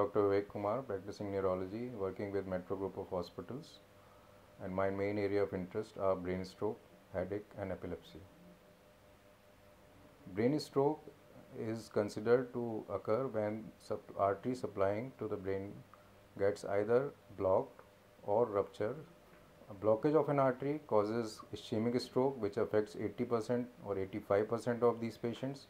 Dr. Vivek Kumar, practicing neurology, working with Metro Group of Hospitals, and my main area of interest are brain stroke, headache, and epilepsy. Brain stroke is considered to occur when artery supplying to the brain gets either blocked or ruptured. A blockage of an artery causes ischemic stroke, which affects 80% or 85% of these patients.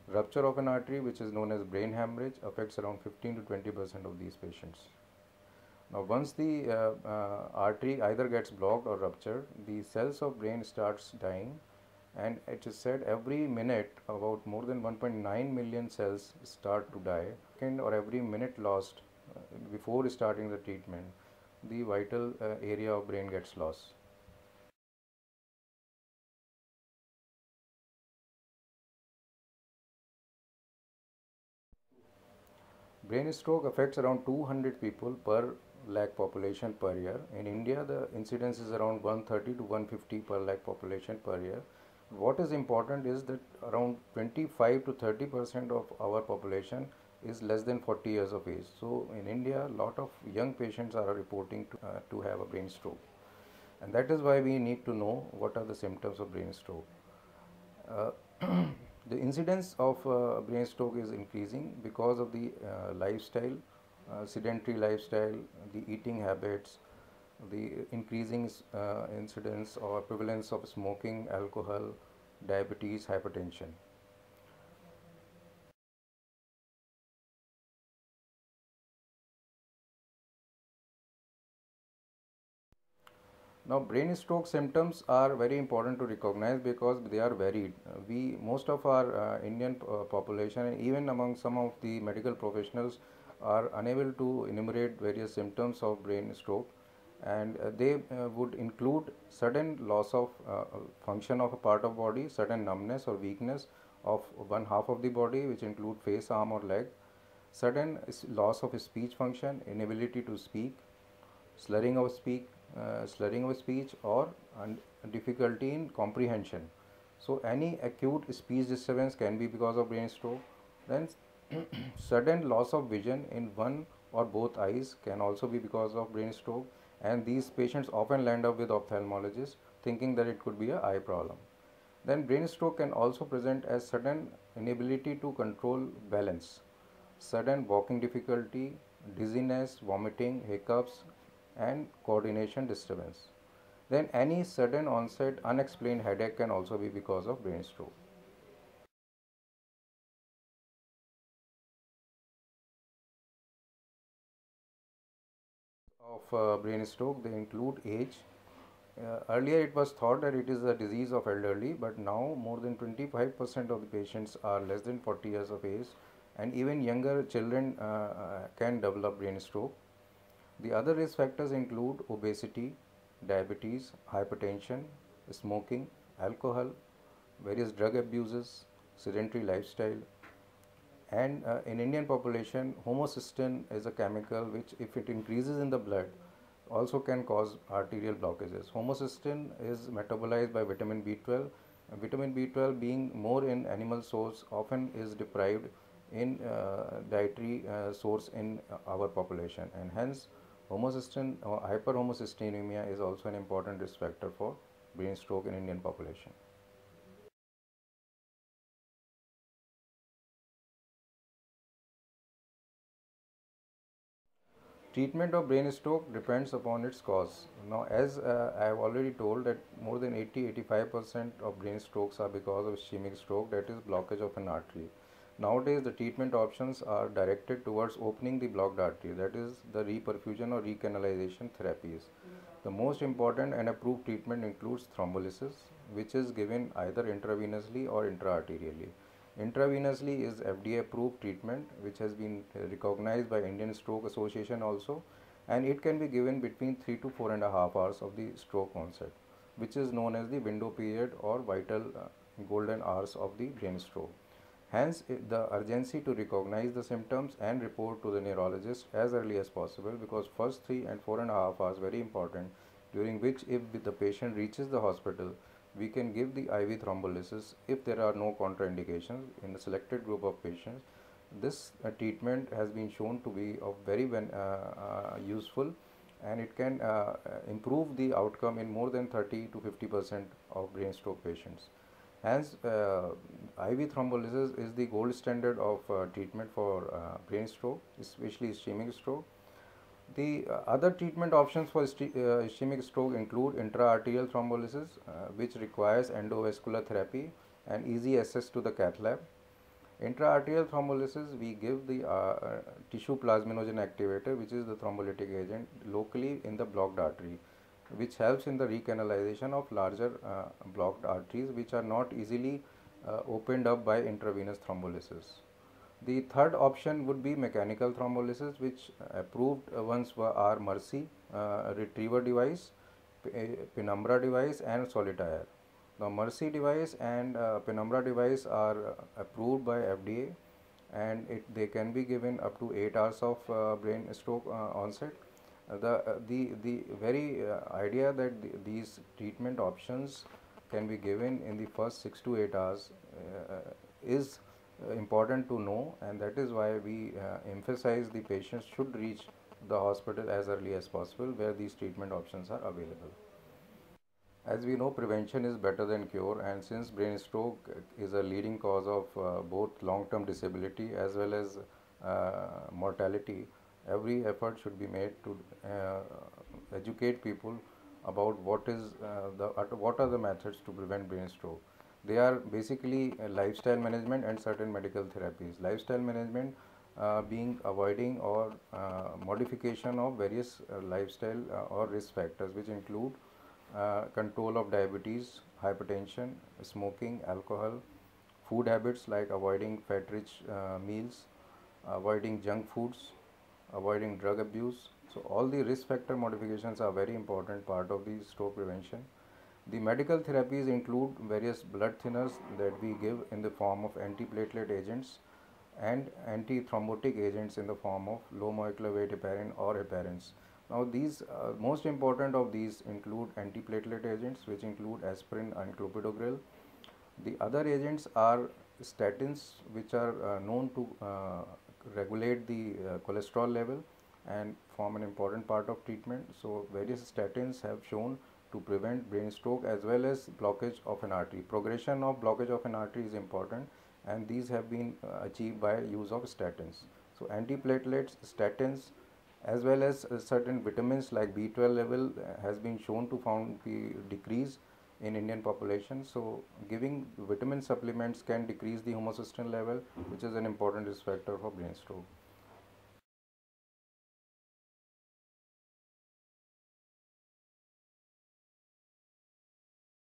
Rupture of an artery, which is known as brain hemorrhage, affects around 15 to 20% of these patients. Now, once the artery either gets blocked or ruptured, the cells of brain starts dying, and it is said every minute about more than 1.9 million cells start to die. Or every minute lost before starting the treatment, the vital area of brain gets lost. Brain stroke affects around 200 people per lakh population per year. In India, the incidence is around 130 to 150 per lakh population per year. What is important is that around 25 to 30% of our population is less than 40 years of age. So in India, a lot of young patients are reporting to have a brain stroke. And that is why we need to know what are the symptoms of brain stroke. Uh, the incidence of brain stroke is increasing because of the lifestyle, sedentary lifestyle, the eating habits, the increasing incidence or prevalence of smoking, alcohol, diabetes, hypertension. Now, brain stroke symptoms are very important to recognize because they are varied. Most of our Indian population, and even among some of the medical professionals, are unable to enumerate various symptoms of brain stroke, and they would include sudden loss of function of a part of body, sudden numbness or weakness of one half of the body, which include face, arm, or leg, sudden loss of speech function, inability to speak, slurring of speech, or difficulty in comprehension. So any acute speech disturbance can be because of brain stroke. Then sudden loss of vision in one or both eyes can also be because of brain stroke, and these patients often land up with ophthalmologists thinking that it could be a eye problem. Then brain stroke can also present as sudden inability to control balance, sudden walking difficulty, dizziness, vomiting, hiccups, and coordination disturbance. Then any sudden onset unexplained headache can also be because of brain stroke. Of brain stroke, they include age. Earlier it was thought that it is a disease of elderly, but now more than 25% of the patients are less than 40 years of age, and even younger children can develop brain stroke. The other risk factors include obesity, diabetes, hypertension, smoking, alcohol, various drug abuses, sedentary lifestyle, and in Indian population, homocysteine is a chemical which, if it increases in the blood, also can cause arterial blockages. Homocysteine is metabolized by vitamin B12. Vitamin B12, being more in animal source, often is deprived in dietary source in our population, and hence homocysteine or hyperhomocysteinemia is also an important risk factor for brain stroke in Indian population. Treatment of brain stroke depends upon its cause. Now, as I have already told that more than 80-85% of brain strokes are because of ischemic stroke, that is blockage of an artery. Nowadays, the treatment options are directed towards opening the blocked artery, that is the reperfusion or recanalization therapies. The most important and approved treatment includes thrombolysis, which is given either intravenously or intraarterially. Intravenously is FDA approved treatment which has been recognized by Indian Stroke Association also, and it can be given between 3 to 4.5 hours of the stroke onset, which is known as the window period or vital golden hours of the brain stroke. Hence, the urgency to recognize the symptoms and report to the neurologist as early as possible, because first 3 and 4.5 hours very important, during which if the patient reaches the hospital, we can give the IV thrombolysis if there are no contraindications in a selected group of patients. This treatment has been shown to be of very useful, and it can improve the outcome in more than 30 to 50% of brain stroke patients. Hence, IV thrombolysis is the gold standard of treatment for brain stroke, especially ischemic stroke. The other treatment options for ischemic stroke include intra-arterial thrombolysis, which requires endovascular therapy and easy access to the cath lab. Intra-arterial thrombolysis, we give the tissue plasminogen activator, which is the thrombolytic agent, locally in the blocked artery, which helps in the recanalization of larger blocked arteries, which are not easily opened up by intravenous thrombolysis. The third option would be mechanical thrombolysis, which approved ones are Mercy, retriever device, Penumbra device, and Solitaire. The Mercy device and Penumbra device are approved by FDA, and they can be given up to 8 hours of brain stroke onset. The very idea that these treatment options can be given in the first 6 to 8 hours is important to know, and that is why we emphasize the patients should reach the hospital as early as possible where these treatment options are available. As we know, prevention is better than cure, and since brain stroke is a leading cause of both long-term disability as well as mortality, every effort should be made to educate people about what are the methods to prevent brain stroke. They are basically lifestyle management and certain medical therapies. Lifestyle management being avoiding or modification of various lifestyle or risk factors, which include control of diabetes, hypertension, smoking, alcohol, food habits like avoiding fat-rich meals, avoiding junk foods, avoiding drug abuse. So all the risk factor modifications are very important part of the stroke prevention. The medical therapies include various blood thinners that we give in the form of antiplatelet agents and antithrombotic agents in the form of low molecular weight heparin or heparins. Now, these most important of these include antiplatelet agents, which include aspirin and clopidogrel. The other agents are statins, which are known to regulate the cholesterol level and form an important part of treatment. So, various statins have shown to prevent brain stroke as well as blockage of an artery. Progression of blockage of an artery is important, and these have been achieved by use of statins. So, antiplatelets, statins, as well as certain vitamins like B12 level has been shown to found the decrease in Indian population. So, giving vitamin supplements can decrease the homocysteine level, which is an important risk factor for brain stroke.